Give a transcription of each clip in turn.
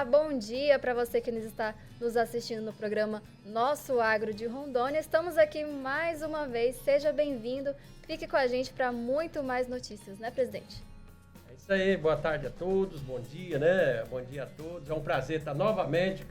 Olá, bom dia para você que está nos assistindo no programa Nosso Agro de Rondônia. Estamos aqui mais uma vez, seja bem-vindo, fique com a gente para muito mais notícias, né, presidente? É isso aí, boa tarde a todos, bom dia, né? Bom dia a todos. É um prazer estar novamente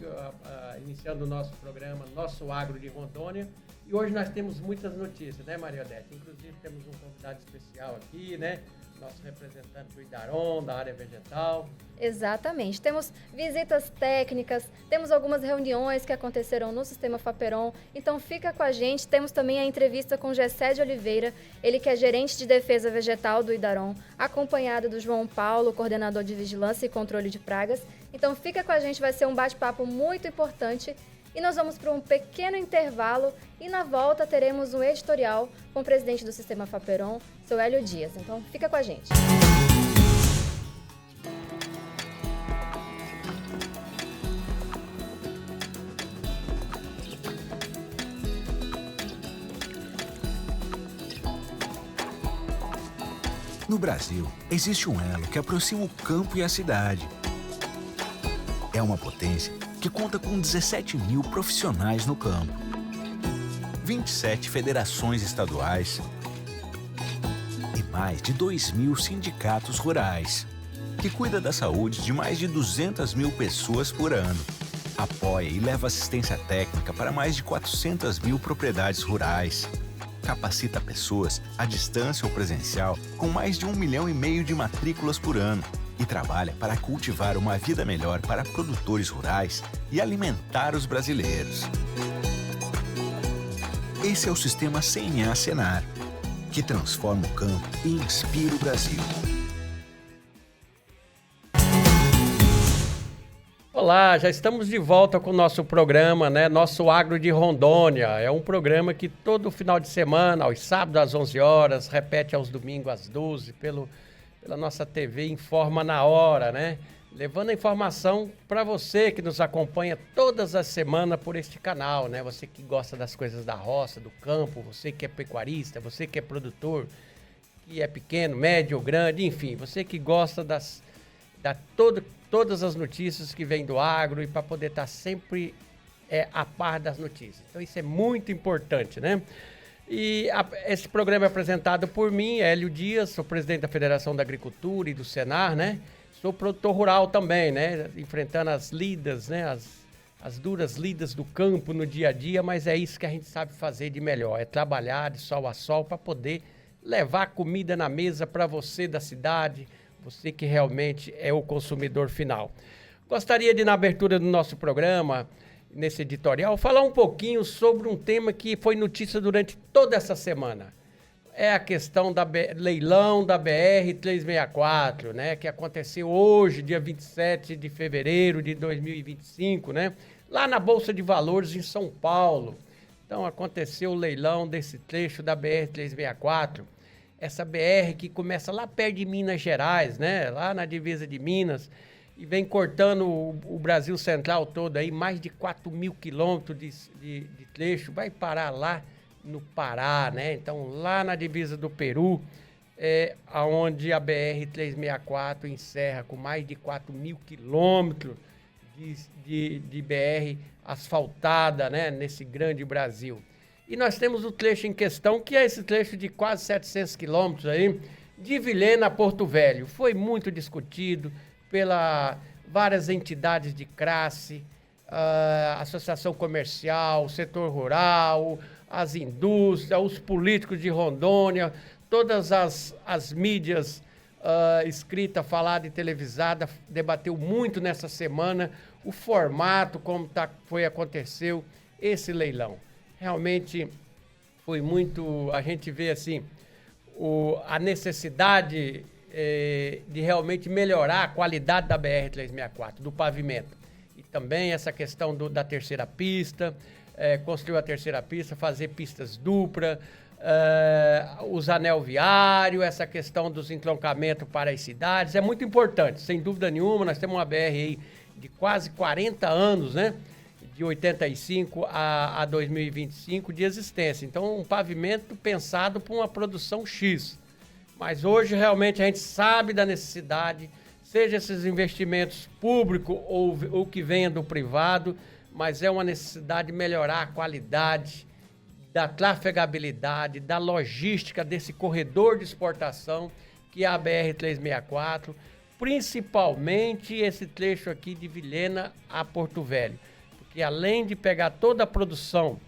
iniciando o nosso programa Nosso Agro de Rondônia. E hoje nós temos muitas notícias, né, Maria Odete? Inclusive temos um convidado especial aqui, né? Nosso representante do Idaron, da área vegetal. Exatamente. Temos visitas técnicas, temos algumas reuniões que aconteceram no Sistema Faperon. Então fica com a gente. Temos também a entrevista com Gessé de Oliveira, ele que é gerente de defesa vegetal do Idaron, acompanhado do João Paulo, coordenador de vigilância e controle de pragas. Então fica com a gente, vai ser um bate-papo muito importante. E nós vamos para um pequeno intervalo e na volta teremos um editorial com o presidente do Sistema Faperon, seu Hélio Dias. Então fica com a gente. No Brasil, existe um elo que aproxima o campo e a cidade. É uma potência que conta com 17 mil profissionais no campo, 27 federações estaduais e mais de 2 mil sindicatos rurais, que cuida da saúde de mais de 200 mil pessoas por ano. Apoia e leva assistência técnica para mais de 400 mil propriedades rurais. Capacita pessoas à distância ou presencial com mais de 1,5 milhão de matrículas por ano. E trabalha para cultivar uma vida melhor para produtores rurais e alimentar os brasileiros. Esse é o sistema CNA Senar, que transforma o campo e inspira o Brasil. Olá, já estamos de volta com o nosso programa, né? Nosso Agro de Rondônia. É um programa que todo final de semana, aos sábados às 11 horas, repete aos domingos às 12, pela nossa TV Informa na Hora, né? Levando a informação para você que nos acompanha todas as semanas por este canal, né? Você que gosta das coisas da roça, do campo, você que é pecuarista, você que é produtor, que é pequeno, médio ou grande, enfim, você que gosta todas as notícias que vêm do agro e para poder estar sempre a par das notícias. Então isso é muito importante, né? E esse programa é apresentado por mim, Hélio Dias, sou presidente da Federação da Agricultura e do Senar, né? Sou produtor rural também, né? Enfrentando as lidas, né? As duras lidas do campo no dia a dia, mas é isso que a gente sabe fazer de melhor, é trabalhar de sol a sol para poder levar comida na mesa para você da cidade, você que realmente é o consumidor final. Gostaria de, na abertura do nosso programa, nesse editorial, falar um pouquinho sobre um tema que foi notícia durante toda essa semana. É a questão do leilão da BR-364, né? Que aconteceu hoje, dia 27 de fevereiro de 2025, né? Lá na Bolsa de Valores, em São Paulo. Então, aconteceu o leilão desse trecho da BR-364. Essa BR que começa lá perto de Minas Gerais, né? Lá na divisa de Minas, e vem cortando o Brasil Central todo aí, mais de 4 mil quilômetros de trecho, vai parar lá no Pará, né? Então, lá na divisa do Peru, onde a BR-364 encerra com mais de 4 mil quilômetros de BR asfaltada, né? Nesse grande Brasil. E nós temos o trecho em questão, que é esse trecho de quase 700 quilômetros aí, de Vilhena a Porto Velho. Foi muito discutido pela várias entidades de classe, associação comercial, setor rural, as indústrias, os políticos de Rondônia, todas as mídias escrita, falada e televisada, debateu muito nessa semana o formato, como aconteceu esse leilão. Realmente foi muito, a gente vê assim, a necessidade de realmente melhorar a qualidade da BR-364, do pavimento. E também essa questão da terceira pista, construir a terceira pista, fazer pistas duplas, os anel viário, essa questão dos entroncamentos para as cidades, é muito importante, sem dúvida nenhuma. Nós temos uma BR aí de quase 40 anos, né? De 85 a 2025 de existência. Então, um pavimento pensado para uma produção X. Mas hoje, realmente, a gente sabe da necessidade, seja esses investimentos públicos ou que venham do privado, mas é uma necessidade de melhorar a qualidade da trafegabilidade, da logística desse corredor de exportação que é a BR-364, principalmente esse trecho aqui de Vilhena a Porto Velho, porque além de pegar toda a produção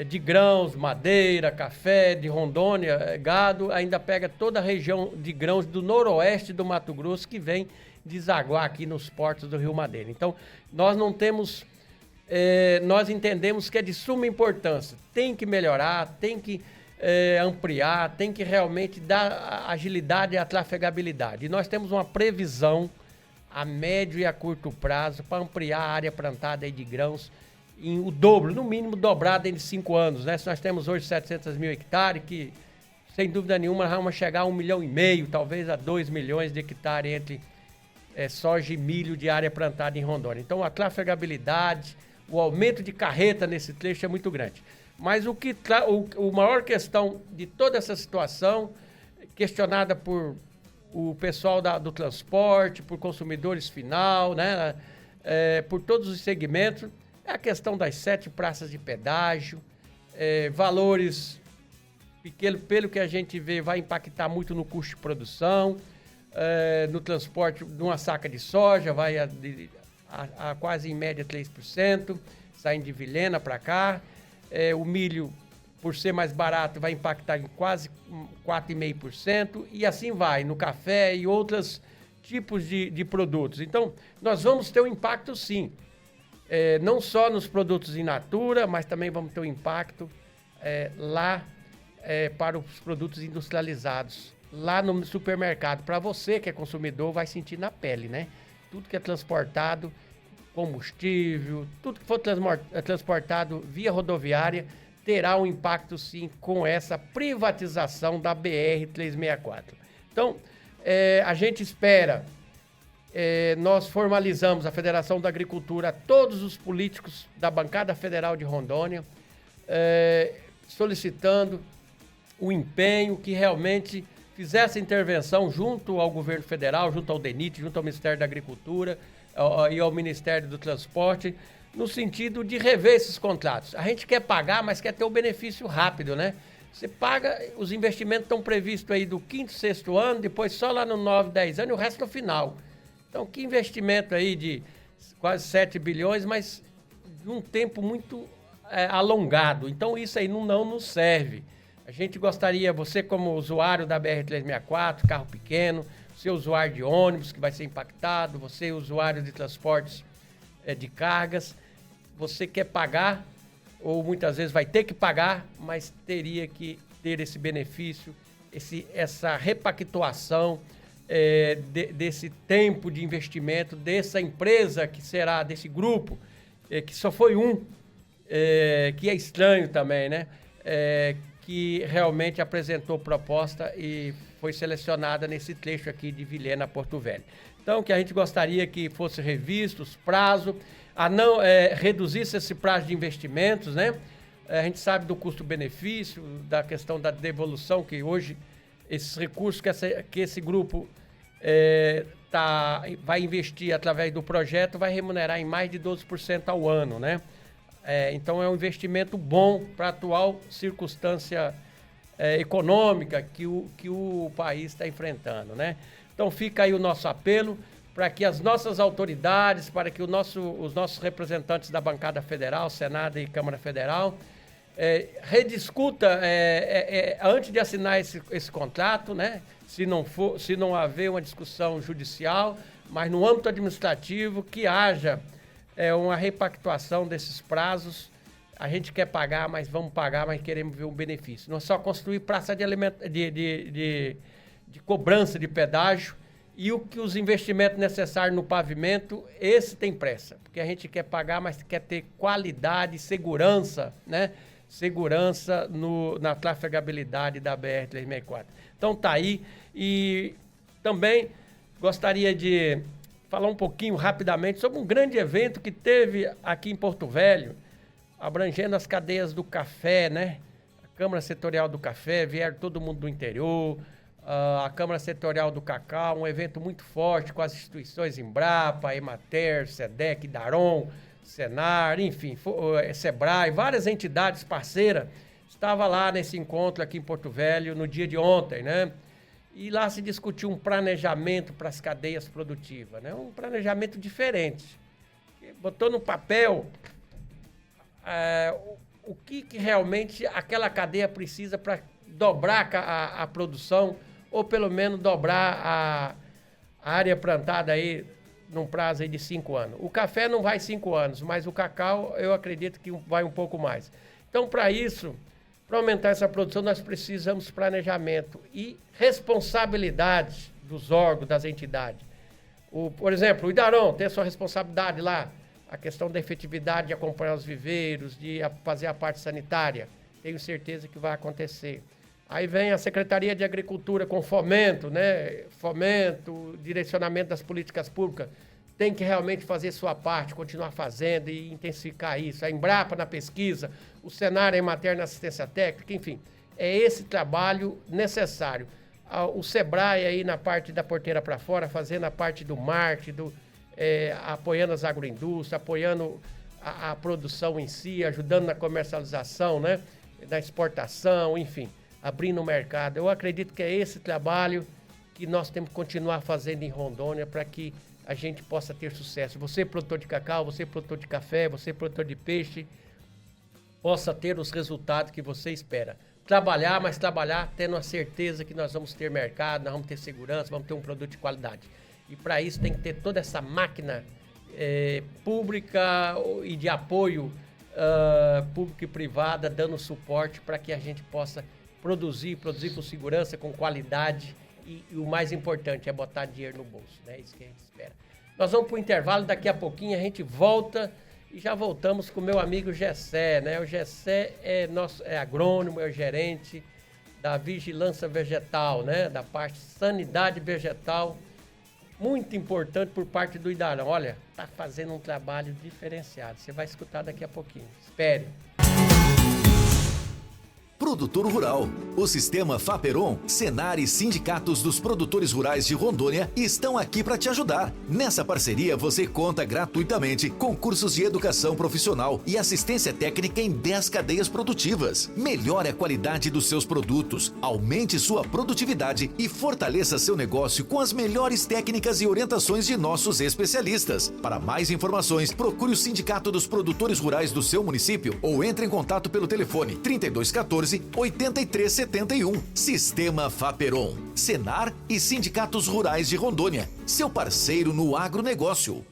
de grãos, madeira, café, de Rondônia, gado, ainda pega toda a região de grãos do noroeste do Mato Grosso que vem desaguar aqui nos portos do Rio Madeira. Então, nós não temos, nós entendemos que é de suma importância, tem que melhorar, tem que ampliar, tem que realmente dar agilidade à trafegabilidade. E nós temos uma previsão a médio e a curto prazo para ampliar a área plantada aí de grãos em o dobro, no mínimo dobrado em 5 anos, né? Se nós temos hoje 700 mil hectares, que sem dúvida nenhuma nós vamos chegar a 1,5 milhão, talvez a 2 milhões de hectares entre soja e milho de área plantada em Rondônia. Então a trafegabilidade, o aumento de carreta nesse trecho é muito grande. Mas o maior questão de toda essa situação, questionada por o pessoal do transporte, por consumidores final, né? Por todos os segmentos, é a questão das 7 praças de pedágio, valores, pelo que a gente vê, vai impactar muito no custo de produção, no transporte de uma saca de soja, vai a quase em média 3%, saindo de Vilhena para cá. O milho, por ser mais barato, vai impactar em quase 4,5%, e assim vai, no café e outros tipos de produtos. Então, nós vamos ter um impacto sim. Não só nos produtos in natura, mas também vamos ter um impacto lá para os produtos industrializados, lá no supermercado. Para você que é consumidor, vai sentir na pele, né? Tudo que é transportado, combustível, tudo que for transportado via rodoviária, terá um impacto sim com essa privatização da BR-364. Então, a gente espera... nós formalizamos a Federação da Agricultura, todos os políticos da bancada federal de Rondônia, solicitando o empenho que realmente fizesse intervenção junto ao governo federal, junto ao DENIT, junto ao Ministério da Agricultura e ao Ministério do Transporte, no sentido de rever esses contratos. A gente quer pagar, mas quer ter o benefício rápido, né? Você paga, os investimentos estão previstos aí do 5º, 6º ano, depois só lá no 9, 10 anos e o resto no final. Então, que investimento aí de quase 7 bilhões, mas num tempo muito alongado. Então, isso aí não nos serve. A gente gostaria, você como usuário da BR-364, carro pequeno, você usuário de ônibus que vai ser impactado, você usuário de transportes de cargas, você quer pagar, ou muitas vezes vai ter que pagar, mas teria que ter esse benefício, essa repactuação, desse tempo de investimento, dessa empresa que será, desse grupo, que só foi que é estranho também, né? Que realmente apresentou proposta e foi selecionada nesse trecho aqui de Vilhena a Porto Velho. Então, que a gente gostaria que fosse revisto os prazos, a não reduzisse esse prazo de investimentos, né? A gente sabe do custo-benefício, da questão da devolução, que hoje esses recursos que esse grupo vai investir através do projeto, vai remunerar em mais de 12% ao ano, né? Então é um investimento bom para a atual circunstância econômica que o país está enfrentando, né? Então fica aí o nosso apelo para que as nossas autoridades, para que os nossos representantes da bancada federal, Senado e Câmara Federal, rediscuta antes de assinar esse contrato, né? Se não haver uma discussão judicial, mas no âmbito administrativo, que haja uma repactuação desses prazos. A gente quer pagar, mas vamos pagar, mas queremos ver um benefício. Não é só construir praça de cobrança de pedágio e os investimentos necessários no pavimento, esse tem pressa, porque a gente quer pagar, mas quer ter qualidade e segurança, né? Segurança na trafegabilidade da BR-364. Então tá aí. E também gostaria de falar um pouquinho rapidamente sobre um grande evento que teve aqui em Porto Velho, abrangendo as cadeias do café, né? A Câmara Setorial do Café, vieram todo mundo do interior, a Câmara Setorial do Cacau, um evento muito forte com as instituições Embrapa, Emater, SEDEC, Daron, Senar, enfim, Sebrae, várias entidades parceiras. Estava lá nesse encontro aqui em Porto Velho no dia de ontem, né? E lá se discutiu um planejamento para as cadeias produtivas, né? Um planejamento diferente. Botou no papel o que realmente aquela cadeia precisa para dobrar a produção ou pelo menos dobrar a área plantada aí num prazo aí de 5 anos. O café não vai 5 anos, mas o cacau eu acredito que vai um pouco mais. Então, para isso, para aumentar essa produção, nós precisamos de planejamento e responsabilidade dos órgãos, das entidades. Por exemplo, o Idaron tem a sua responsabilidade lá, a questão da efetividade de acompanhar os viveiros, de fazer a parte sanitária. Tenho certeza que vai acontecer. Aí vem a Secretaria de Agricultura com fomento, né? Fomento, direcionamento das políticas públicas. Tem que realmente fazer sua parte, continuar fazendo e intensificar isso. A Embrapa na pesquisa, o Senar, a Emater na assistência técnica, enfim. É esse trabalho necessário. O Sebrae aí na parte da porteira para fora, fazendo a parte do marketing, apoiando as agroindústrias, apoiando a produção em si, ajudando na comercialização, né? Na exportação, enfim. Abrindo o mercado. Eu acredito que é esse trabalho que nós temos que continuar fazendo em Rondônia para que a gente possa ter sucesso. Você, produtor de cacau, você, produtor de café, você, produtor de peixe, possa ter os resultados que você espera. Trabalhar, mas trabalhar tendo a certeza que nós vamos ter mercado, nós vamos ter segurança, vamos ter um produto de qualidade. E para isso tem que ter toda essa máquina pública e de apoio público e privada, dando suporte para que a gente possa produzir com segurança, com qualidade e o mais importante é botar dinheiro no bolso, né? Isso que a gente espera. Nós vamos para o intervalo, daqui a pouquinho a gente volta e já voltamos com o meu amigo Gessé, né? O Gessé é agrônomo, é o gerente da vigilância vegetal, né? Da parte sanidade vegetal, muito importante por parte do Idaron. Olha, tá fazendo um trabalho diferenciado, você vai escutar daqui a pouquinho, espere. Produtor Rural. O Sistema Faperon, Senar e sindicatos dos produtores rurais de Rondônia estão aqui para te ajudar. Nessa parceria você conta gratuitamente com cursos de educação profissional e assistência técnica em 10 cadeias produtivas. Melhore a qualidade dos seus produtos, aumente sua produtividade e fortaleça seu negócio com as melhores técnicas e orientações de nossos especialistas. Para mais informações, procure o Sindicato dos Produtores Rurais do seu município ou entre em contato pelo telefone 3214-8371. Sistema Faperon, Senar e Sindicatos Rurais de Rondônia. Seu parceiro no agronegócio.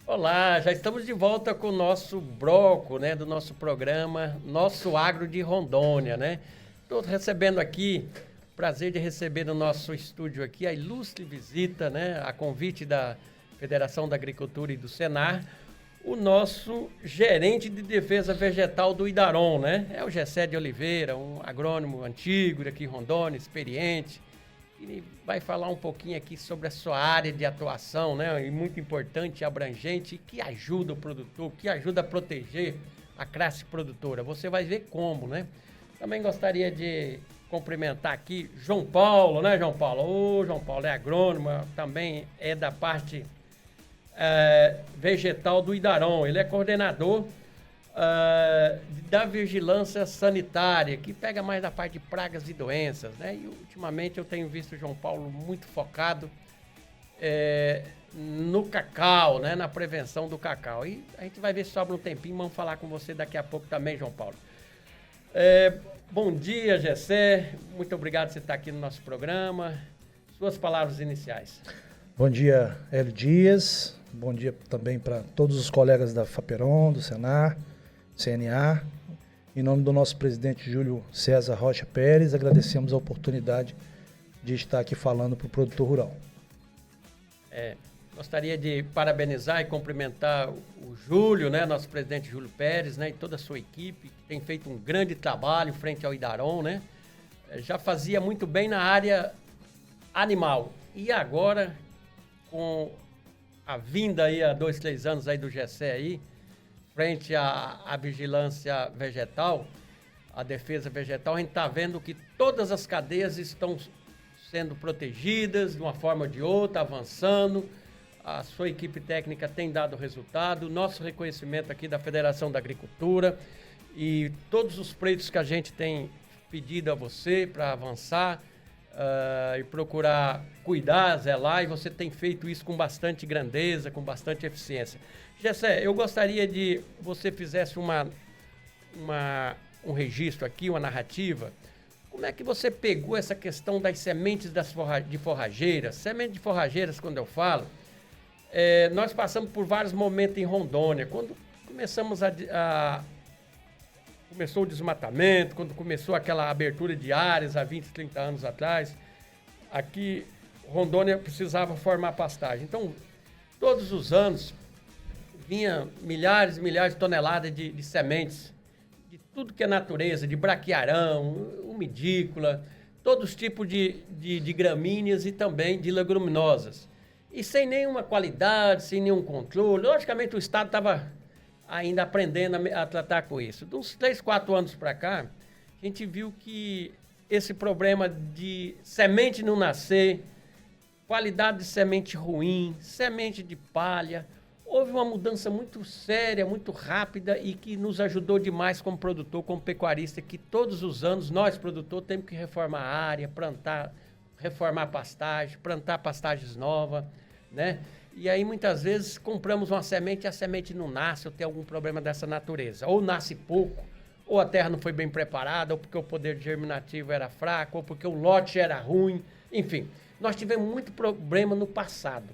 Olá, já estamos de volta com o nosso bloco, né, do nosso programa Nosso Agro de Rondônia, né? Estou recebendo aqui, prazer de receber no nosso estúdio aqui a ilustre visita, né, a convite da Federação da Agricultura e do Senar, o nosso gerente de defesa vegetal do Idaron, né? É o Gessé de Oliveira, um agrônomo antigo aqui em Rondônia, experiente. Ele vai falar um pouquinho aqui sobre a sua área de atuação, né? E muito importante e abrangente, que ajuda o produtor, que ajuda a proteger a classe produtora. Você vai ver como, né? Também gostaria de cumprimentar aqui João Paulo, né, João Paulo? Ô, João Paulo é agrônomo, também é da parte vegetal do Idaron. Ele é coordenador da vigilância sanitária, que pega mais da parte de pragas e doenças, né? E ultimamente eu tenho visto o João Paulo muito focado no cacau, né? Na prevenção do cacau. E a gente vai ver se sobra um tempinho, vamos falar com você daqui a pouco também, João Paulo. Bom dia, Gessé. Muito obrigado por você estar aqui no nosso programa. Suas palavras iniciais. Bom dia, Hélio Dias. Bom dia também para todos os colegas da Faperon, do Senar, CNA. Em nome do nosso presidente Júlio César Rocha Pérez, agradecemos a oportunidade de estar aqui falando para o produtor rural. Gostaria de parabenizar e cumprimentar o Júlio, né, nosso presidente Júlio Pérez, né, e toda a sua equipe, que tem feito um grande trabalho frente ao Idaron, né? Já fazia muito bem na área animal. E agora, com a vinda aí há 2, 3 anos aí do Gessé aí, frente à vigilância vegetal, a defesa vegetal, a gente está vendo que todas as cadeias estão sendo protegidas de uma forma ou de outra, avançando. A sua equipe técnica tem dado resultado. Nosso reconhecimento aqui da Federação da Agricultura e todos os pleitos que a gente tem pedido a você para avançar e procurar cuidar, zelar, e você tem feito isso com bastante grandeza, com bastante eficiência. Gessé, eu gostaria de você fizesse um registro aqui, uma narrativa. Como é que você pegou essa questão das sementes de forrageiras? Sementes de forrageiras, quando eu falo, nós passamos por vários momentos em Rondônia. Quando começou o desmatamento, quando começou aquela abertura de áreas há 20, 30 anos atrás, aqui Rondônia precisava formar pastagem. Então, todos os anos, vinha milhares e milhares de toneladas de sementes, de tudo que é natureza, de braquiarão, umidícola, todos os tipos de gramíneas e também de leguminosas. E sem nenhuma qualidade, sem nenhum controle. Logicamente, o Estado estava ainda aprendendo a tratar com isso. De uns 3, 4 anos para cá, a gente viu que esse problema de semente não nascer, qualidade de semente ruim, semente de palha, houve uma mudança muito séria, muito rápida e que nos ajudou demais como produtor, como pecuarista, que todos os anos nós, produtores, temos que reformar a área, reformar pastagem, plantar pastagens novas, né? E aí, muitas vezes, compramos uma semente e a semente não nasce, ou tem algum problema dessa natureza. Ou nasce pouco, ou a terra não foi bem preparada, ou porque o poder germinativo era fraco, ou porque o lote era ruim. Enfim, nós tivemos muito problema no passado.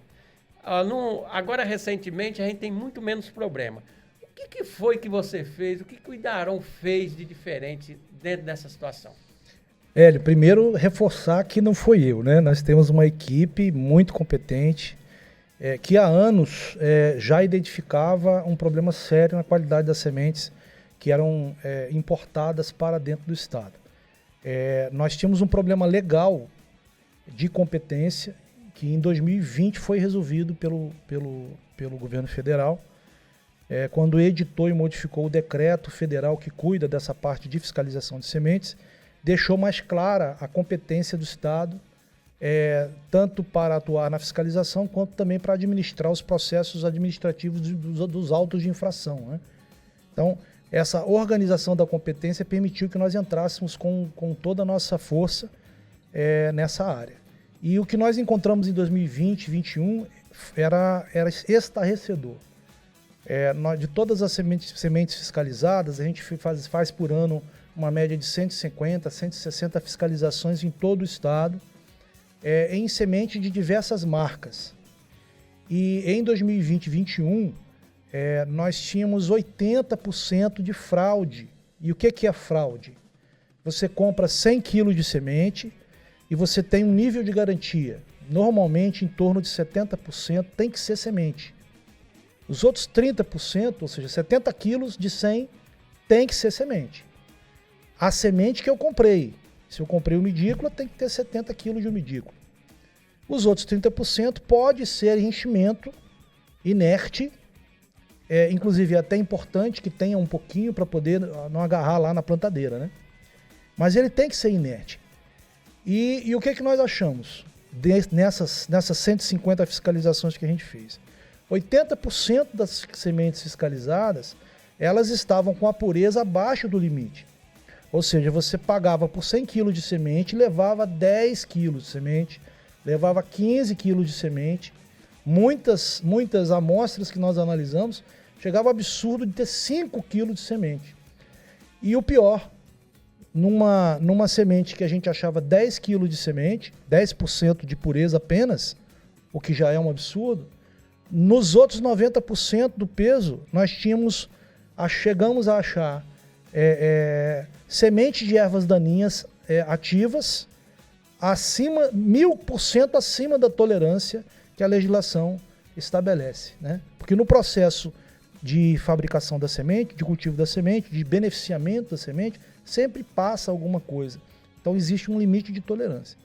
Agora, recentemente, a gente tem muito menos problema. O que foi que você fez? O que o Idarão fez de diferente dentro dessa situação? Hélio, primeiro, reforçar que não foi eu, né? Nós temos uma equipe muito competente, que há anos já identificava um problema sério na qualidade das sementes que eram importadas para dentro do estado. Nós tínhamos um problema legal de competência que em 2020 foi resolvido pelo governo federal, quando editou e modificou o decreto federal que cuida dessa parte de fiscalização de sementes, deixou mais clara a competência do estado, tanto para atuar na fiscalização, quanto também para administrar os processos administrativos dos autos de infração, né? Então, essa organização da competência permitiu que nós entrássemos com toda a nossa força nessa área. E o que nós encontramos em 2020, 2021, era estarrecedor. De todas as sementes fiscalizadas, a gente faz por ano uma média de 150, 160 fiscalizações em todo o estado, em semente de diversas marcas. E em 2020 e 2021, nós tínhamos 80% de fraude. E o que é fraude? Você compra 100 kg de semente e você tem um nível de garantia. Normalmente, em torno de 70% tem que ser semente. Os outros 30%, ou seja, 70 quilos de 100, tem que ser semente. A semente que eu comprei. Se eu comprei umidícola, tem que ter 70 quilos de umidícola. Os outros 30% pode ser enchimento inerte, inclusive é até importante que tenha um pouquinho para poder não agarrar lá na plantadeira, né? Mas ele tem que ser inerte. E o que nós achamos nessas 150 fiscalizações que a gente fez? 80% das sementes fiscalizadas, elas estavam com a pureza abaixo do limite. Ou seja, você pagava por 100 kg de semente, levava 10 kg de semente, levava 15 kg de semente. Muitas amostras que nós analisamos, chegava ao absurdo de ter 5 kg de semente. E o pior, numa semente que a gente achava 10 kg de semente, 10% de pureza apenas, o que já é um absurdo, nos outros 90% do peso, nós chegamos a achar sementes de ervas daninhas ativas 1000% acima da tolerância que a legislação estabelece, né? Porque no processo de fabricação da semente, de cultivo da semente, de beneficiamento da semente, sempre passa alguma coisa. Então existe um limite de tolerância.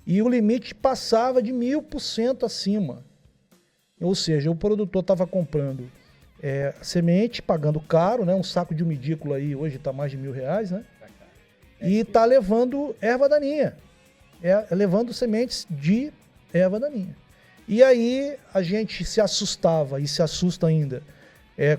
E o limite passava de 1000% acima. Ou seja, o produtor estava comprando semente, pagando caro, né? Um saco de umidícola aí hoje está mais de R$1.000, né? E está levando erva daninha, levando sementes de erva daninha. E aí a gente se assustava e se assusta ainda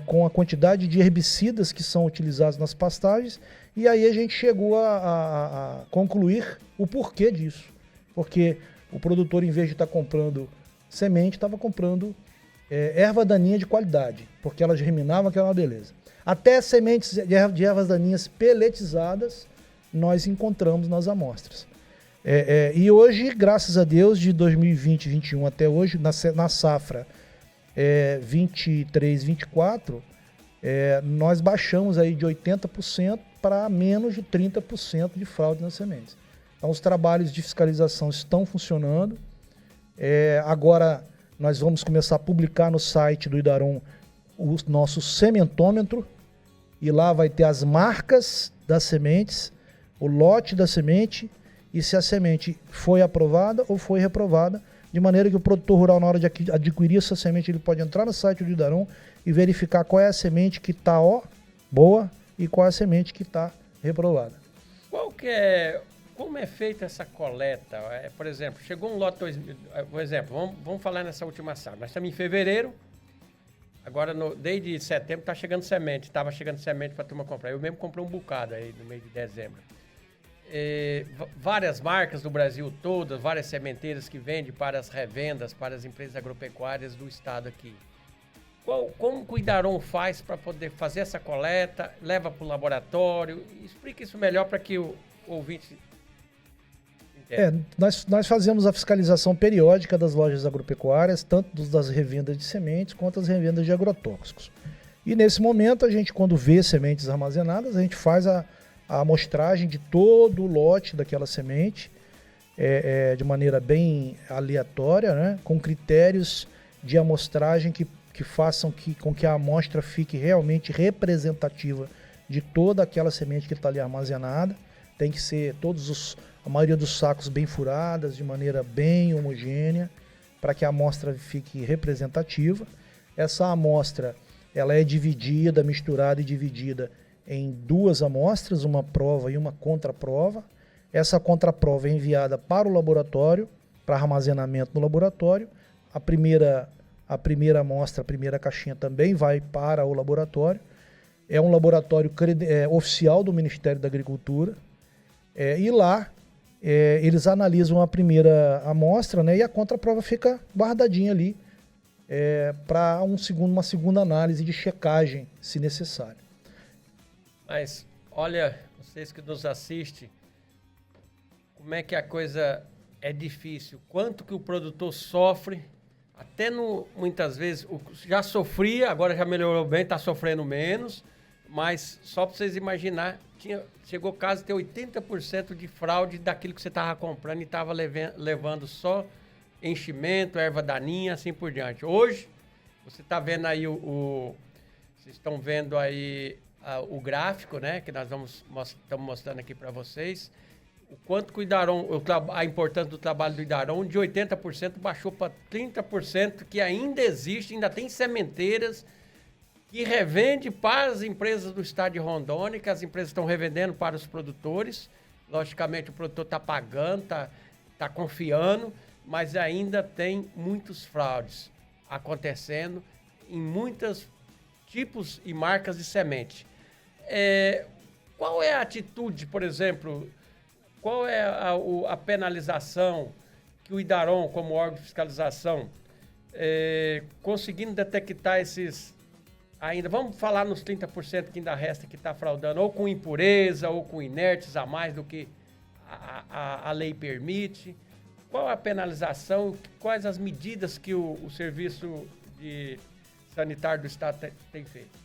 com a quantidade de herbicidas que são utilizados nas pastagens, e aí a gente chegou a concluir o porquê disso. Porque o produtor, em vez de estar comprando semente, estava comprando erva daninha de qualidade, porque elas germinavam, que era uma beleza. Até sementes de ervas daninhas peletizadas nós encontramos nas amostras. E hoje, graças a Deus, de 2020 e 2021 até hoje, na safra 23, 24, nós baixamos aí de 80% para menos de 30% de fraude nas sementes. Então, os trabalhos de fiscalização estão funcionando. Agora, nós vamos começar a publicar no site do Idaron o nosso sementômetro, e lá vai ter as marcas das sementes, o lote da semente, e se a semente foi aprovada ou foi reprovada, de maneira que o produtor rural, na hora de adquirir essa semente, ele pode entrar no site do Idaron e verificar qual é a semente que está boa e qual é a semente que está reprovada. Como é feita essa coleta? Por exemplo, chegou um lote 2000, por exemplo, vamos falar nessa última safra. Nós estamos em fevereiro, agora desde setembro está chegando semente, estava chegando semente para a turma comprar. Eu mesmo comprei um bocado aí no mês de dezembro. Várias marcas do Brasil todo, várias sementeiras que vendem para as revendas, para as empresas agropecuárias do estado aqui. Como o Idaron faz para poder fazer essa coleta, leva para o laboratório? Explique isso melhor para que o ouvinte entenda. Nós fazemos a fiscalização periódica das lojas agropecuárias, tanto das revendas de sementes quanto as revendas de agrotóxicos. E nesse momento, a gente, quando vê sementes armazenadas, a gente faz a amostragem de todo o lote daquela semente, de maneira bem aleatória, né? Com critérios de amostragem que façam com que a amostra fique realmente representativa de toda aquela semente que está ali armazenada. Tem que ser a maioria dos sacos bem furadas, de maneira bem homogênea, para que a amostra fique representativa. Essa amostra ela é misturada e dividida em 2 amostras, uma prova e uma contraprova. Essa contraprova é enviada para o laboratório, para armazenamento no laboratório. A primeira amostra, a primeira caixinha também vai para o laboratório. É um laboratório oficial do Ministério da Agricultura. E lá eles analisam a primeira amostra, né, e a contraprova fica guardadinha ali para uma segunda análise de checagem, se necessário. Mas, olha, vocês que nos assistem, como é que a coisa é difícil, quanto que o produtor sofre, até muitas vezes, já sofria, agora já melhorou bem, está sofrendo menos, mas só para vocês imaginar, chegou o caso de ter 80% de fraude daquilo que você estava comprando e estava levando só enchimento, erva daninha, assim por diante. Hoje, você está vendo aí vocês estão vendo aí o gráfico, né, que nós estamos mostrando aqui para vocês, o quanto que o Idaron, a importância do trabalho do Idaron, de 80% baixou para 30%, que ainda existe, ainda tem sementeiras que revende para as empresas do estado de Rondônia, que as empresas estão revendendo para os produtores. Logicamente, o produtor está pagando, está confiando, mas ainda tem muitos fraudes acontecendo em muitos tipos e marcas de semente. Qual é a atitude, por exemplo, qual é a penalização que o Idaron, como órgão de fiscalização, conseguindo detectar esses... Ainda, vamos falar nos 30% que ainda resta que está fraudando, ou com impureza, ou com inertes a mais do que a lei permite. Qual a penalização, quais as medidas que o Serviço Sanitário do Estado tem feito?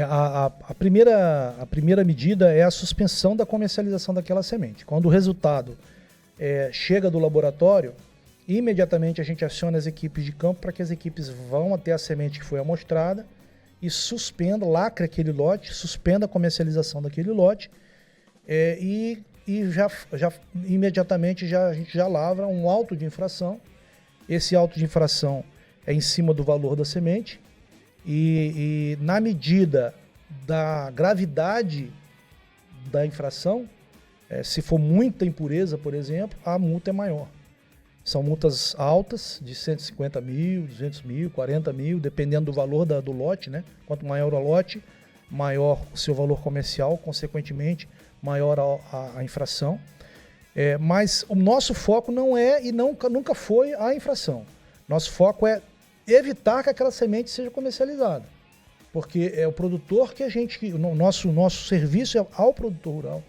A primeira medida é a suspensão da comercialização daquela semente. Quando o resultado chega do laboratório, imediatamente a gente aciona as equipes de campo para que as equipes vão até a semente que foi amostrada e lacre aquele lote, suspenda a comercialização daquele lote e imediatamente a gente já lavra um auto de infração. Esse auto de infração é em cima do valor da semente E na medida da gravidade da infração, se for muita impureza, por exemplo, a multa é maior. São multas altas, de 150 mil, 200 mil, 40 mil, dependendo do valor do lote, né? Quanto maior o lote, maior o seu valor comercial, consequentemente, maior a infração. Mas o nosso foco não é e nunca foi a infração. Nosso foco é evitar que aquela semente seja comercializada. Porque é o produtor que nosso serviço é ao produtor rural.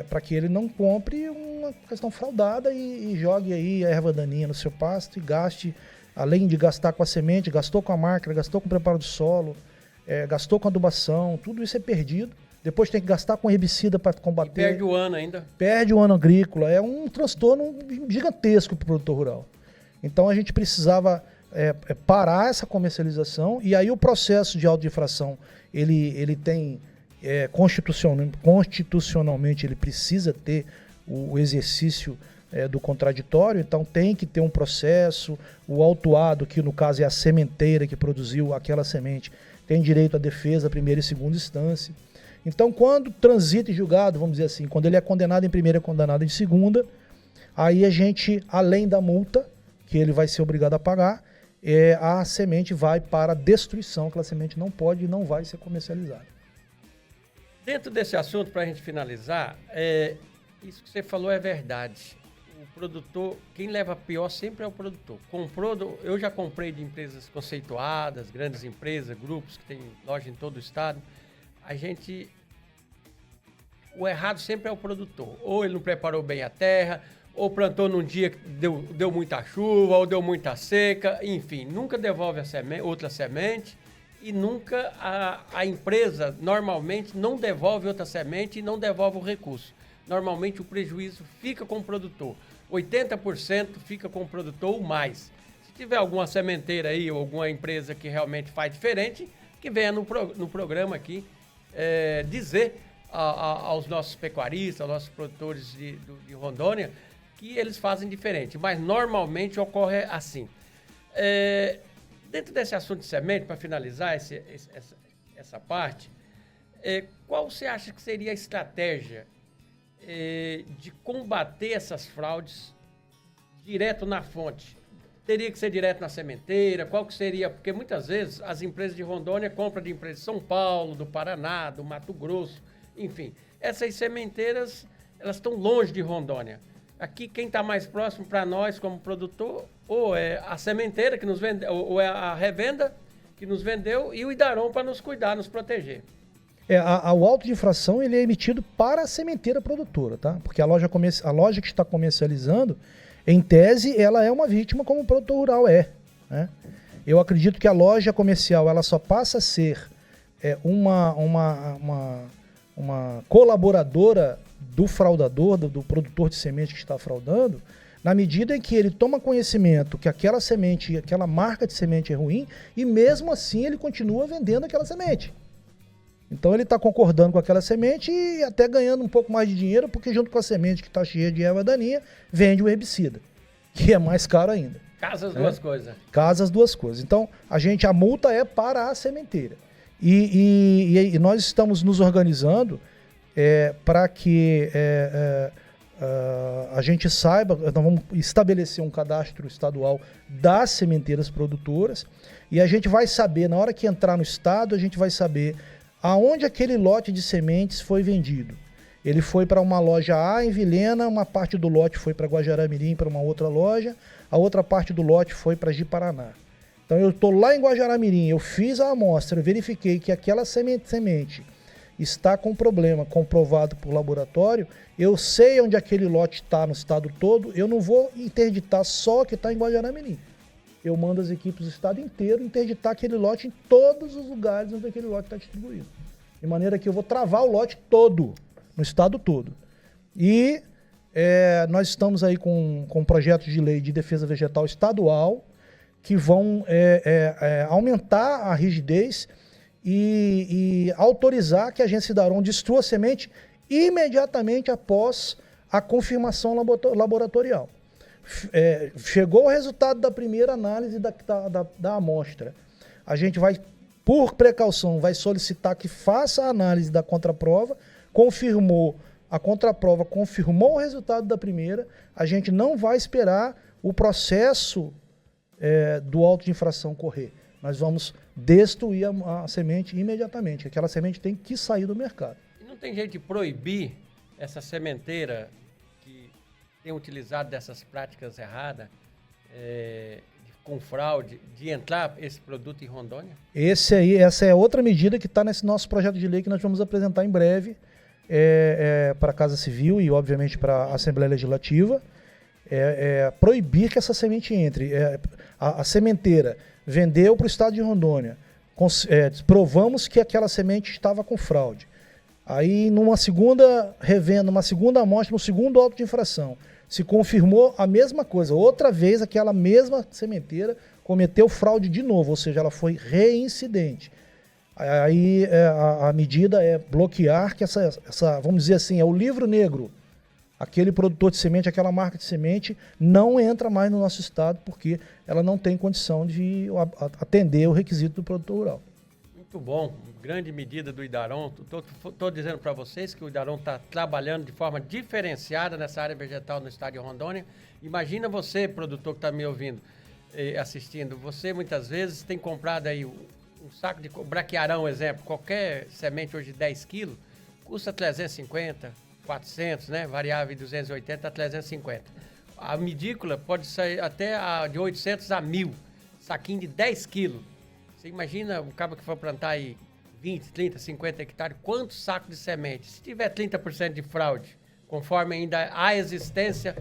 Para que ele não compre uma questão fraudada e jogue aí a erva daninha no seu pasto e gaste, além de gastar com a semente, gastou com a máquina, gastou com o preparo do solo, gastou com adubação, tudo isso é perdido. Depois tem que gastar com herbicida para combater. E perde o ano ainda. Perde o ano agrícola. É um transtorno gigantesco para o produtor rural. Então a gente precisava parar essa comercialização, e aí o processo de auto-infração ele tem... constitucionalmente ele precisa ter o exercício do contraditório, então tem que ter um processo, o autuado, que no caso é a sementeira que produziu aquela semente, tem direito à defesa, primeira e segunda instância. Então quando transita em julgado, vamos dizer assim, quando ele é condenado em primeira e condenado em segunda, aí a gente, além da multa, que ele vai ser obrigado a pagar, a semente vai para a destruição, aquela semente não pode e não vai ser comercializada. Dentro desse assunto, para a gente finalizar, isso que você falou é verdade. O produtor, quem leva pior sempre é o produtor. Eu já comprei de empresas conceituadas, grandes empresas, grupos que têm loja em todo o estado. O errado sempre é o produtor. Ou ele não preparou bem a terra, ou plantou num dia que deu muita chuva, ou deu muita seca, enfim, nunca devolve outra semente. E nunca a empresa, normalmente, não devolve outra semente e não devolve o recurso. Normalmente, o prejuízo fica com o produtor. 80% fica com o produtor ou mais. Se tiver alguma sementeira aí ou alguma empresa que realmente faz diferente, que venha no programa aqui dizer aos nossos pecuaristas, aos nossos produtores de Rondônia, que eles fazem diferente. Mas, normalmente, ocorre assim. Dentro desse assunto de semente, para finalizar essa parte, qual você acha que seria a estratégia de combater essas fraudes direto na fonte? Teria que ser direto na sementeira? Qual que seria? Porque muitas vezes as empresas de Rondônia compram de empresas de São Paulo, do Paraná, do Mato Grosso, enfim. Essas sementeiras, elas estão longe de Rondônia. Aqui, quem está mais próximo para nós como produtor, ou é a sementeira que nos vendeu, ou é a revenda que nos vendeu, e o Idarom para nos cuidar, nos proteger. O auto de infração ele é emitido para a sementeira produtora, tá? Porque a loja que está comercializando, em tese, ela é uma vítima como o produtor rural né? Eu acredito que a loja comercial ela só passa a ser uma colaboradora do fraudador, do produtor de semente que está fraudando, na medida em que ele toma conhecimento que aquela semente, aquela marca de semente é ruim, e mesmo assim ele continua vendendo aquela semente. Então ele está concordando com aquela semente e até ganhando um pouco mais de dinheiro, porque junto com a semente que está cheia de erva daninha, vende o herbicida, que é mais caro ainda. Casa as duas coisas. Casa as duas coisas. Então a multa é para a sementeira. E nós estamos nos organizando para que a gente saiba, nós vamos estabelecer um cadastro estadual das sementeiras produtoras, e a gente vai saber, na hora que entrar no estado, a gente vai saber aonde aquele lote de sementes foi vendido. Ele foi para uma loja A em Vilhena, uma parte do lote foi para Guajará-Mirim, para uma outra loja, a outra parte do lote foi para Ji-Paraná. Então eu estou lá em Guajará-Mirim, eu fiz a amostra, eu verifiquei que aquela semente está com problema comprovado por laboratório, eu sei onde aquele lote está no estado todo, eu não vou interditar só o que está em Guajará-Mirim. Eu mando as equipes do estado inteiro interditar aquele lote em todos os lugares onde aquele lote está distribuído. De maneira que eu vou travar o lote todo, no estado todo. E nós estamos aí com projetos de lei de defesa vegetal estadual que vão aumentar a rigidez e autorizar que a agência Idarom destrua a semente imediatamente após a confirmação laboratorial. Chegou o resultado da primeira análise da amostra. a gente vai, por precaução, vai solicitar que faça a análise da contraprova, a contraprova confirmou o resultado da primeira, a gente não vai esperar o processo do auto de infração correr. Nós vamos destruir a semente imediatamente. Aquela semente tem que sair do mercado. E não tem jeito de proibir essa sementeira que tem utilizado dessas práticas erradas, com fraude, de entrar esse produto em Rondônia? Essa é outra medida que está nesse nosso projeto de lei que nós vamos apresentar em breve para a Casa Civil e, obviamente, para a Assembleia Legislativa. Proibir que essa semente entre. A sementeira vendeu para o estado de Rondônia, provamos que aquela semente estava com fraude. Aí, numa segunda revenda, uma segunda amostra, no segundo auto de infração, se confirmou a mesma coisa. Outra vez, aquela mesma sementeira cometeu fraude de novo, ou seja, ela foi reincidente. Aí a medida é bloquear que vamos dizer assim, é o livro negro. Aquele produtor de semente, aquela marca de semente, não entra mais no nosso estado porque ela não tem condição de atender o requisito do produtor rural. Muito bom, grande medida do Idaron. Estou dizendo para vocês que o Idaron está trabalhando de forma diferenciada nessa área vegetal no estado de Rondônia. Imagina você, produtor que está me ouvindo, assistindo, você muitas vezes tem comprado aí um saco de braquiarão, exemplo, qualquer semente hoje de 10 quilos, custa 350, 400, né? Variável de 280 a 350. A medícula pode sair até de 800 a 1.000, saquinho de 10 quilos. Você imagina um cabo que for plantar aí 20, 30, 50 hectares, quantos sacos de semente? Se tiver 30% de fraude, conforme ainda há existência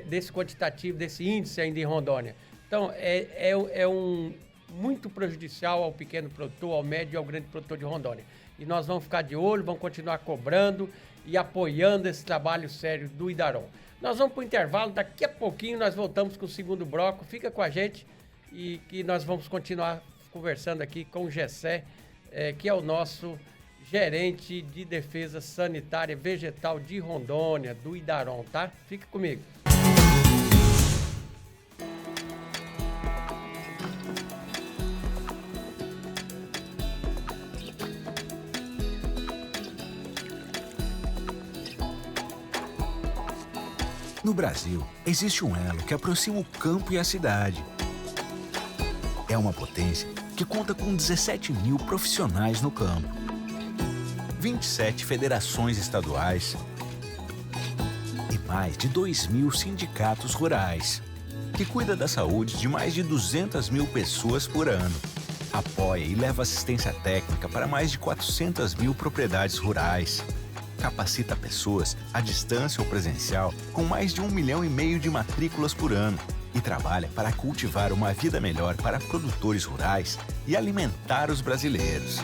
desse quantitativo, desse índice ainda em Rondônia. Então, muito prejudicial ao pequeno produtor, ao médio e ao grande produtor de Rondônia. E nós vamos ficar de olho, vamos continuar cobrando e apoiando esse trabalho sério do Idaron. Nós vamos para o intervalo, daqui a pouquinho nós voltamos com o segundo bloco. Fica com a gente e que nós vamos continuar conversando aqui com o Gessé, que é o nosso gerente de defesa sanitária vegetal de Rondônia, do Idaron, tá? Fica comigo. No Brasil, existe um elo que aproxima o campo e a cidade. É uma potência que conta com 17 mil profissionais no campo, 27 federações estaduais e mais de 2.000 sindicatos rurais, que cuida da saúde de mais de 200 mil pessoas por ano. Apoia e leva assistência técnica para mais de 400 mil propriedades rurais. Capacita pessoas à distância ou presencial com mais de 1,5 milhão de matrículas por ano e trabalha para cultivar uma vida melhor para produtores rurais e alimentar os brasileiros.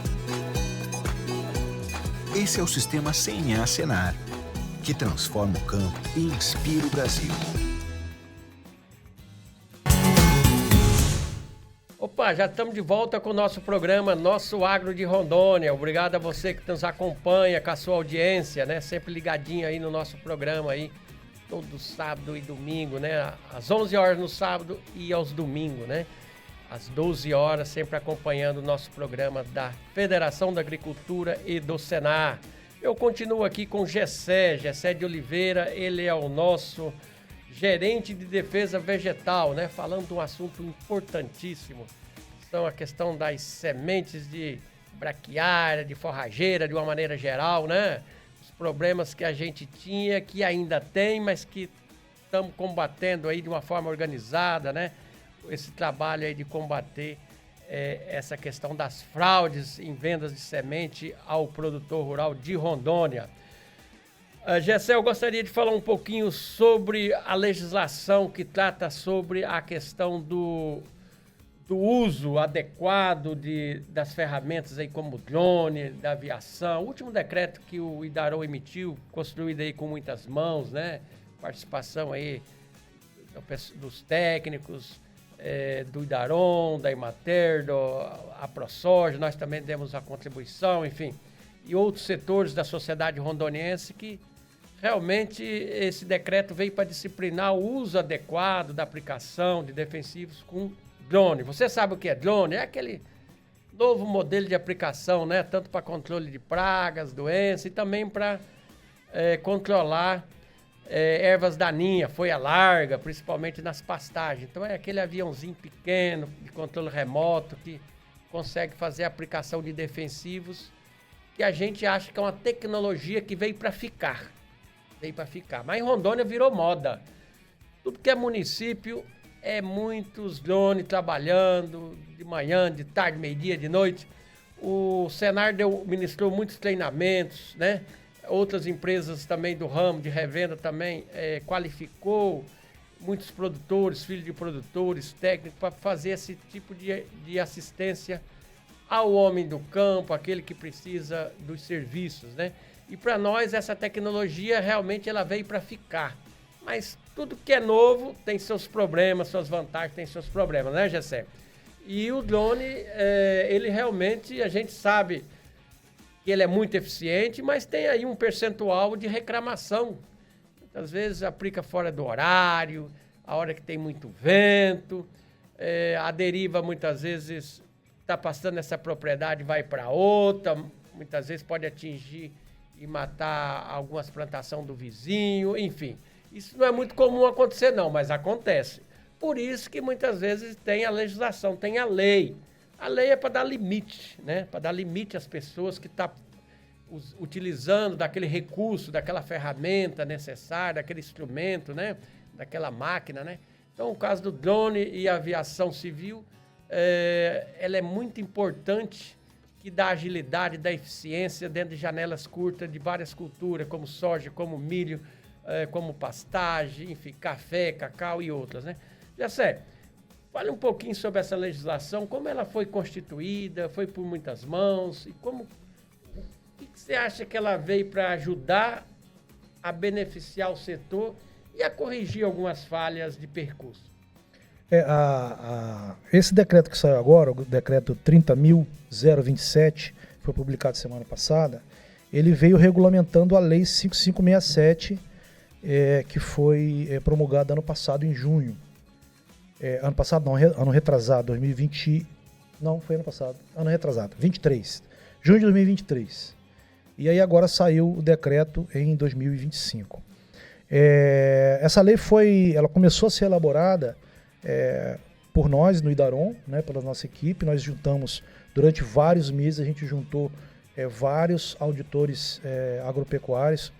Esse é o sistema CNA-Senar, que transforma o campo e inspira o Brasil. Opa, já estamos de volta com o nosso programa Nosso Agro de Rondônia. Obrigado a você que nos acompanha, com a sua audiência, né? Sempre ligadinho aí no nosso programa aí, todo sábado e domingo, né? Às 11 horas no sábado e aos domingos, né? Às 12 horas, sempre acompanhando o nosso programa da Federação da Agricultura e do Senar. Eu continuo aqui com Gessé de Oliveira, ele é o nosso gerente de defesa vegetal, né? Falando de um assunto importantíssimo. Então, a questão das sementes de braquiária, de forrageira, de uma maneira geral, né? Os problemas que a gente tinha, que ainda tem, mas que estamos combatendo aí de uma forma organizada, né? Esse trabalho aí de combater essa questão das fraudes em vendas de semente ao produtor rural de Rondônia. Gessé, eu gostaria de falar um pouquinho sobre a legislação que trata sobre a questão do uso adequado das ferramentas aí como drone, da aviação. O último decreto que o Idaron emitiu, construído aí com muitas mãos, né? Participação aí dos técnicos, do Idaron, da Emater, a ProSoja, nós também demos a contribuição, enfim, e outros setores da sociedade rondoniense que realmente esse decreto veio para disciplinar o uso adequado da aplicação de defensivos com drone. Você sabe o que é drone? É aquele novo modelo de aplicação, né? Tanto para controle de pragas, doenças e também para controlar ervas daninhas, folha larga, principalmente nas pastagens. Então é aquele aviãozinho pequeno, de controle remoto, que consegue fazer a aplicação de defensivos, que a gente acha que é uma tecnologia que veio para ficar. Mas em Rondônia virou moda. Tudo que é município é muitos drones trabalhando, de manhã, de tarde, meio-dia, de noite. O Senar ministrou muitos treinamentos, né? Outras empresas também do ramo de revenda também qualificou muitos produtores, filhos de produtores, técnicos, para fazer esse tipo de assistência ao homem do campo, aquele que precisa dos serviços, né? E para nós essa tecnologia realmente ela veio para ficar. Mas tudo que é novo tem seus problemas, suas vantagens, tem seus problemas, né, Gessé? E o drone, ele realmente, a gente sabe que ele é muito eficiente, mas tem aí um percentual de reclamação. Muitas vezes aplica fora do horário, a hora que tem muito vento, a deriva muitas vezes está passando essa propriedade, vai para outra, muitas vezes pode atingir e matar algumas plantações do vizinho, enfim. Isso não é muito comum acontecer não, mas acontece. Por isso que muitas vezes tem a legislação, tem a lei. A lei é para dar limite, né? Para dar limite às pessoas que estão utilizando daquele recurso, daquela ferramenta necessária, daquele instrumento, né? Daquela máquina, né? Então, o caso do drone e a aviação civil, ela é muito importante, que dá agilidade, dá eficiência dentro de janelas curtas de várias culturas, como soja, como milho, como pastagem, enfim, café, cacau e outras, né? Jessé, fale um pouquinho sobre essa legislação, como ela foi constituída, foi por muitas mãos, e o que você acha que ela veio para ajudar a beneficiar o setor e a corrigir algumas falhas de percurso? Esse decreto que saiu agora, o decreto 30.027, foi publicado semana passada, ele veio regulamentando a lei 5567, que foi promulgada ano passado, em junho. Ano passado não, ano retrasado, 2020, não, foi ano passado, ano retrasado, 23, junho de 2023. E aí agora saiu o decreto em 2025. Essa lei ela começou a ser elaborada por nós no Idaron, né, pela nossa equipe. Nós juntamos, durante vários meses, a gente juntou vários auditores agropecuários.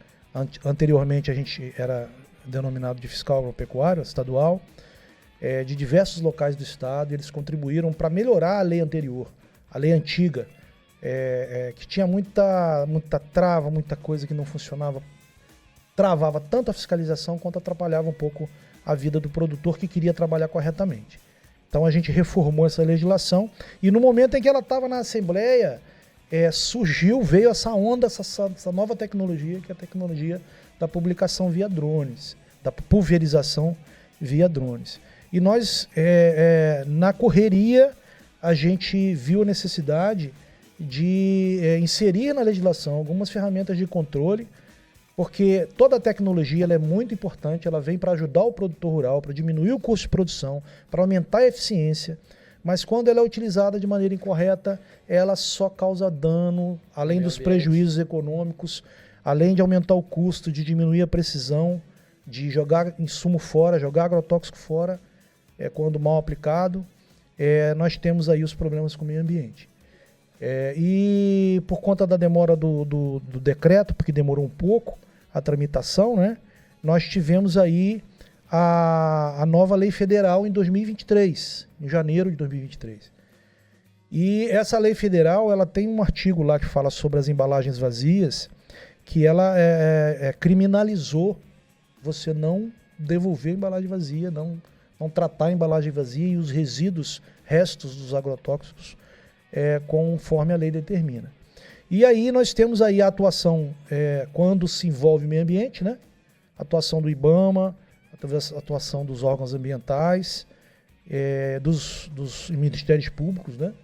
Anteriormente a gente era denominado de fiscal agropecuário estadual, de diversos locais do estado, e eles contribuíram para melhorar a lei anterior, a lei antiga, que tinha muita trava, muita coisa que não funcionava, travava tanto a fiscalização quanto atrapalhava um pouco a vida do produtor que queria trabalhar corretamente. Então a gente reformou essa legislação, e no momento em que ela estava na Assembleia, veio essa onda, essa nova tecnologia, que é a tecnologia da publicação via drones, da pulverização via drones. E nós, na correria, a gente viu a necessidade de inserir na legislação algumas ferramentas de controle, porque toda a tecnologia ela é muito importante, ela vem para ajudar o produtor rural, para diminuir o custo de produção, para aumentar a eficiência, mas quando ela é utilizada de maneira incorreta, ela só causa dano, além dos prejuízos econômicos, além de aumentar o custo, de diminuir a precisão, de jogar insumo fora, jogar agrotóxico fora, quando mal aplicado, nós temos aí os problemas com o meio ambiente. E por conta da demora do decreto, porque demorou um pouco a tramitação, né, nós tivemos aí a nova lei federal em 2023, em janeiro de 2023. E essa lei federal, ela tem um artigo lá que fala sobre as embalagens vazias, que ela criminalizou você não devolver a embalagem vazia, não tratar a embalagem vazia e os restos dos agrotóxicos conforme a lei determina. E aí nós temos aí a atuação, quando se envolve o meio ambiente, né? A atuação do IBAMA, a atuação dos órgãos ambientais, dos ministérios públicos, né?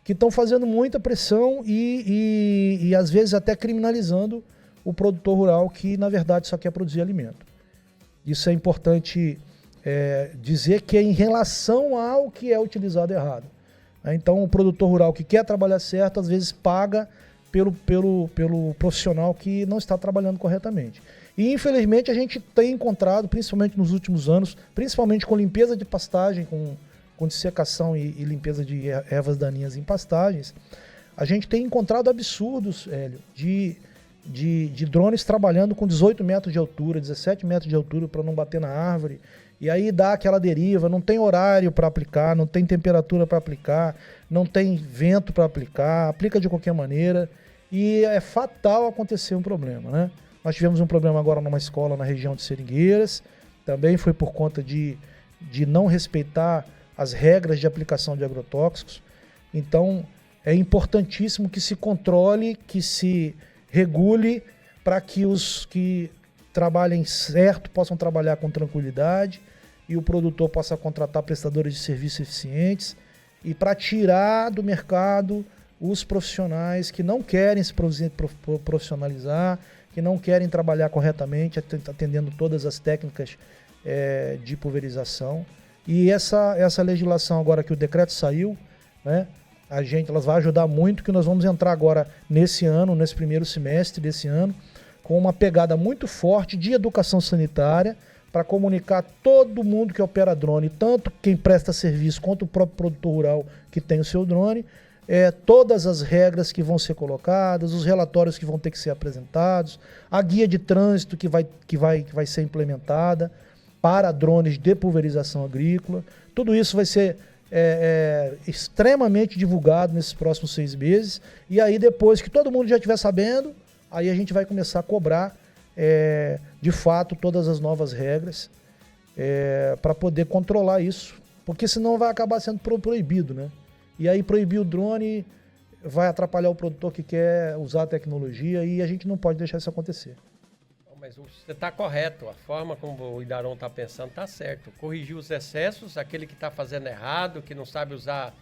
Que estão fazendo muita pressão e às vezes até criminalizando o produtor rural que na verdade só quer produzir alimento. Isso é importante dizer que é em relação ao que é utilizado errado. Então, o produtor rural que quer trabalhar certo, às vezes paga pelo profissional que não está trabalhando corretamente. E, infelizmente, a gente tem encontrado, principalmente nos últimos anos, principalmente com limpeza de pastagem, com dissecação e limpeza de ervas daninhas em pastagens, a gente tem encontrado absurdos, Hélio, de drones trabalhando com 18 metros de altura, 17 metros de altura para não bater na árvore. E aí dá aquela deriva, não tem horário para aplicar, não tem temperatura para aplicar, não tem vento para aplicar, aplica de qualquer maneira. E é fatal acontecer um problema, né? Nós tivemos um problema agora numa escola na região de Seringueiras, também foi por conta de não respeitar as regras de aplicação de agrotóxicos. Então, é importantíssimo que se controle, que se regule para que os que trabalhem certo possam trabalhar com tranquilidade e o produtor possa contratar prestadores de serviços eficientes e para tirar do mercado os profissionais que não querem se profissionalizar, que não querem trabalhar corretamente, atendendo todas as técnicas de pulverização. E essa legislação agora que o decreto saiu, né, ela vai ajudar muito, que nós vamos entrar agora nesse ano, nesse primeiro semestre desse ano, com uma pegada muito forte de educação sanitária para comunicar a todo mundo que opera drone, tanto quem presta serviço quanto o próprio produtor rural que tem o seu drone, todas as regras que vão ser colocadas, os relatórios que vão ter que ser apresentados, a guia de trânsito que vai ser implementada para drones de pulverização agrícola. Tudo isso vai ser extremamente divulgado nesses próximos 6 meses. E aí, depois que todo mundo já estiver sabendo, aí a gente vai começar a cobrar, de fato, todas as novas regras para poder controlar isso. Porque senão vai acabar sendo proibido, né? E aí proibir o drone vai atrapalhar o produtor que quer usar a tecnologia e a gente não pode deixar isso acontecer. Mas você está correto, a forma como o Idaron está pensando está certo. Corrigir os excessos, aquele que está fazendo errado, que não sabe usar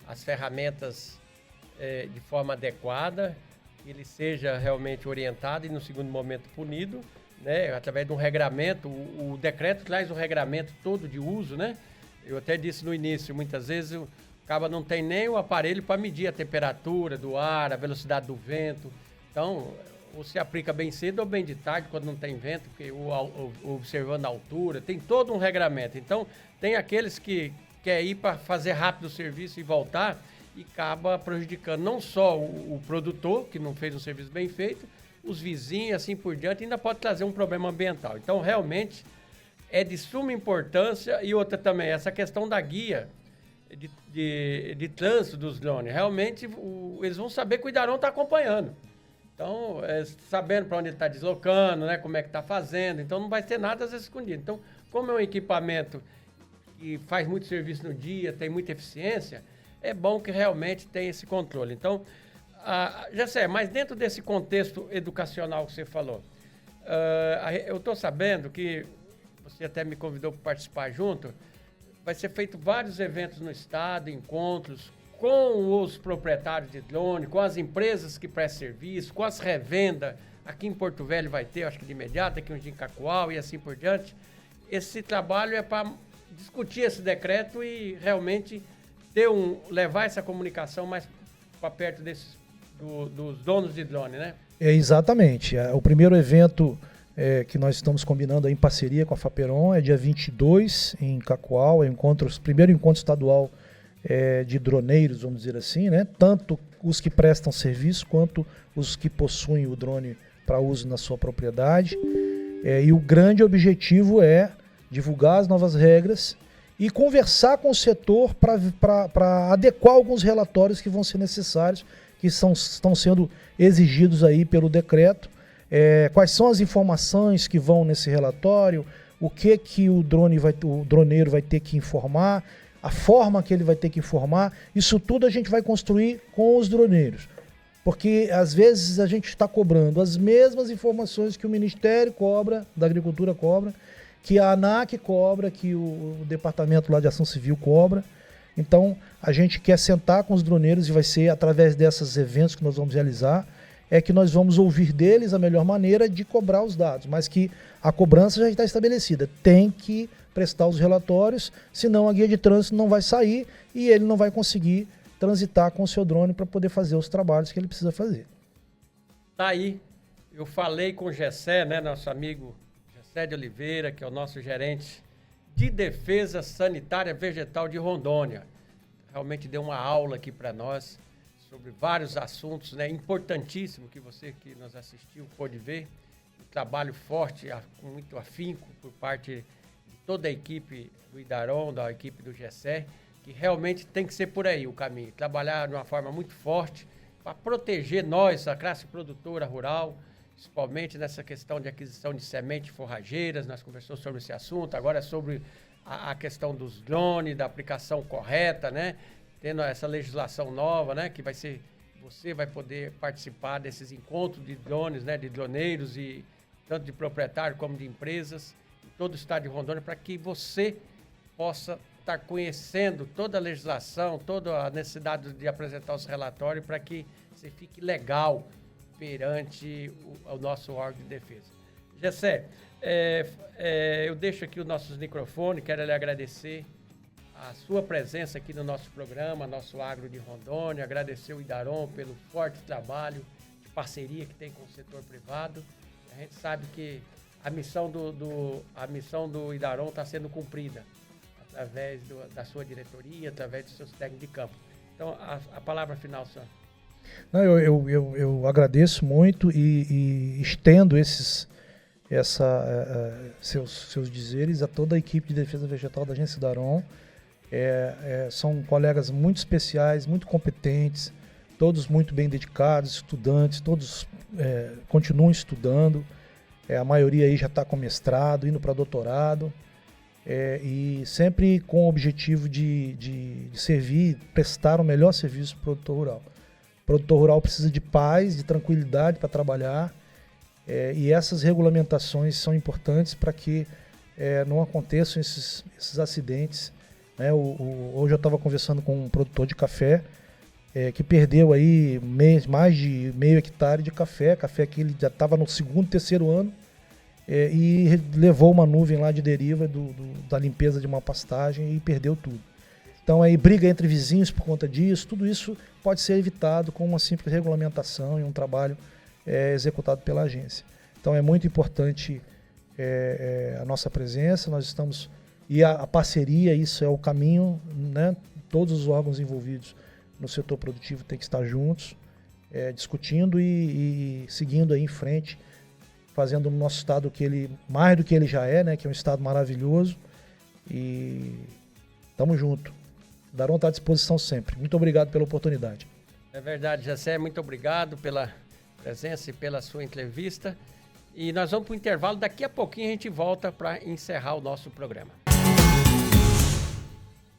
as ferramentas de forma adequada, que ele seja realmente orientado e no segundo momento punido, né, através de um regramento. O decreto traz um regramento todo de uso, né? Eu até disse no início, muitas vezes o cabo não tem nem o aparelho para medir a temperatura do ar, a velocidade do vento. Então, ou se aplica bem cedo ou bem de tarde, quando não tem vento, porque observando a altura, tem todo um regramento. Então, tem aqueles que quer ir para fazer rápido o serviço e voltar e acaba prejudicando não só o produtor, que não fez um serviço bem feito, os vizinhos, assim por diante, ainda pode trazer um problema ambiental. Então, realmente, é de suma importância. E outra também, essa questão da guia de trânsito dos drones. Realmente, eles vão saber que o Idaron está acompanhando. Então, sabendo para onde ele está deslocando, né, como é que está fazendo. Então, não vai ter nada às vezes escondido. Então, como é um equipamento que faz muito serviço no dia, tem muita eficiência, é bom que realmente tenha esse controle. Então, já sei, mas dentro desse contexto educacional que você falou, eu estou sabendo que você até me convidou para participar junto, vai ser feito vários eventos no estado, encontros com os proprietários de drone, com as empresas que prestam serviço, com as revendas. Aqui em Porto Velho vai ter, acho que de imediato, aqui em Cacoal e assim por diante. Esse trabalho é para discutir esse decreto e realmente levar essa comunicação mais para perto dos donos de drone, né? Exatamente. O primeiro evento que nós estamos combinando em parceria com a Faperon é dia 22 em Cacoal, primeiro encontro estadual de droneiros, vamos dizer assim, né? Tanto os que prestam serviço quanto os que possuem o drone para uso na sua propriedade. E o grande objetivo é divulgar as novas regras e conversar com o setor para adequar alguns relatórios que vão ser necessários, que estão sendo exigidos aí pelo decreto. Quais são as informações que vão nesse relatório, o que o droneiro vai ter que informar, a forma que ele vai ter que informar. Isso tudo a gente vai construir com os droneiros. Porque às vezes a gente está cobrando as mesmas informações que o Ministério cobra, da Agricultura cobra, que a ANAC cobra, que o Departamento lá de Ação Civil cobra. Então a gente quer sentar com os droneiros e vai ser através desses eventos que nós vamos realizar, que nós vamos ouvir deles a melhor maneira de cobrar os dados, mas que a cobrança já está estabelecida. Tem que prestar os relatórios, senão a guia de trânsito não vai sair e ele não vai conseguir transitar com o seu drone para poder fazer os trabalhos que ele precisa fazer. Tá aí, eu falei com o Gessé, né, nosso amigo Gessé de Oliveira, que é o nosso gerente de Defesa Sanitária Vegetal de Rondônia. Realmente deu uma aula aqui para nós sobre vários assuntos, né, importantíssimo que você que nos assistiu pôde ver. Um trabalho forte, com muito afinco por parte de toda a equipe do Idaron, da equipe do Gessé, que realmente tem que ser por aí o caminho. Trabalhar de uma forma muito forte para proteger nós, a classe produtora rural, principalmente nessa questão de aquisição de sementes forrageiras. Nós conversamos sobre esse assunto, agora é sobre a questão dos drones, da aplicação correta, né? Tendo essa legislação nova, né? Que vai ser, você vai poder participar desses encontros de drones, né? De droneiros, e tanto de proprietário como de empresas, em todo o estado de Rondônia, para que você possa estar conhecendo toda a legislação, toda a necessidade de apresentar os relatórios, para que você fique legal perante o nosso órgão de defesa. Gessé, eu deixo aqui os nossos microfones, quero lhe agradecer a sua presença aqui no nosso programa, nosso Agro de Rondônia, agradecer o Idaron pelo forte trabalho de parceria que tem com o setor privado. A gente sabe que a missão do Idaron está sendo cumprida através da sua diretoria, através dos seus técnicos de campo. Então, a palavra final, senhor. Não, eu agradeço muito e estendo seus dizeres a toda a equipe de defesa vegetal da Agência Idaron. São colegas muito especiais, muito competentes, todos muito bem dedicados, estudantes, todos continuam estudando. A maioria aí já está com mestrado, indo para doutorado, e sempre com o objetivo de servir, prestar o melhor serviço para o produtor rural. O produtor rural precisa de paz, de tranquilidade para trabalhar, e essas regulamentações são importantes para que não aconteçam esses acidentes. Hoje eu estava conversando com um produtor de café que perdeu aí mais de meio hectare de café que ele já estava no segundo, terceiro ano, e levou uma nuvem lá de deriva da limpeza de uma pastagem e perdeu tudo. Então aí briga entre vizinhos por conta disso, tudo isso pode ser evitado com uma simples regulamentação e um trabalho executado pela agência. Então é muito importante a nossa presença, nós estamos... E a parceria, isso é o caminho, né? Todos os órgãos envolvidos no setor produtivo têm que estar juntos, discutindo e seguindo aí em frente, fazendo o nosso estado mais do que ele já é, né? Que é um estado maravilhoso. E estamos juntos. O Idaron está à disposição sempre. Muito obrigado pela oportunidade. É verdade, Gessé, muito obrigado pela presença e pela sua entrevista. E nós vamos para o intervalo, daqui a pouquinho a gente volta para encerrar o nosso programa.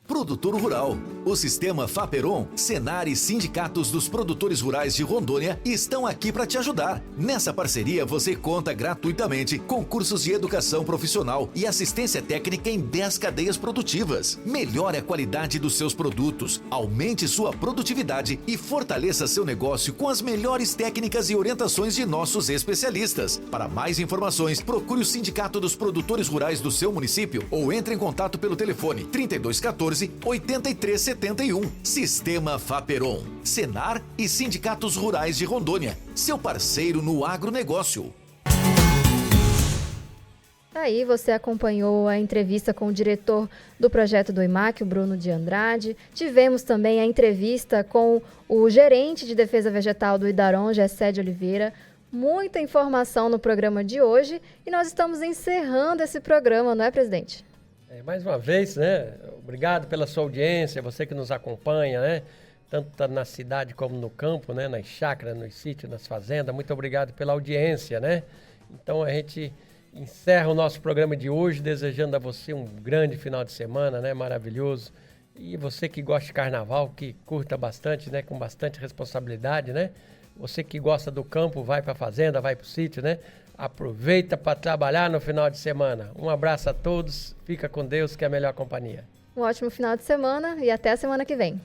Produtor Rural. O Sistema Faperon, Senar e sindicatos dos produtores rurais de Rondônia estão aqui para te ajudar. Nessa parceria você conta gratuitamente com cursos de educação profissional e assistência técnica em 10 cadeias produtivas. Melhore a qualidade dos seus produtos, aumente sua produtividade e fortaleça seu negócio com as melhores técnicas e orientações de nossos especialistas. Para mais informações, procure o Sindicato dos Produtores Rurais do seu município ou entre em contato pelo telefone 3214-8371. Sistema Faperon, Senar e Sindicatos Rurais de Rondônia. Seu parceiro no agronegócio. Aí você acompanhou a entrevista com o diretor do projeto do IMAC, o Bruno de Andrade. Tivemos também a entrevista com o gerente de defesa vegetal do Idaron, Gessé de Oliveira. Muita informação no programa de hoje e nós estamos encerrando esse programa, não é, presidente? Mais uma vez, né? Obrigado pela sua audiência, você que nos acompanha, né? Tanto na cidade como no campo, né? Nas chácaras, nos sítios, nas fazendas. Muito obrigado pela audiência, né? Então a gente encerra o nosso programa de hoje, desejando a você um grande final de semana, né? Maravilhoso. E você que gosta de carnaval, que curta bastante, né? Com bastante responsabilidade, né? Você que gosta do campo, vai para a fazenda, vai para o sítio, né? Aproveita para trabalhar no final de semana. Um abraço a todos, fica com Deus, que é a melhor companhia. Um ótimo final de semana e até a semana que vem.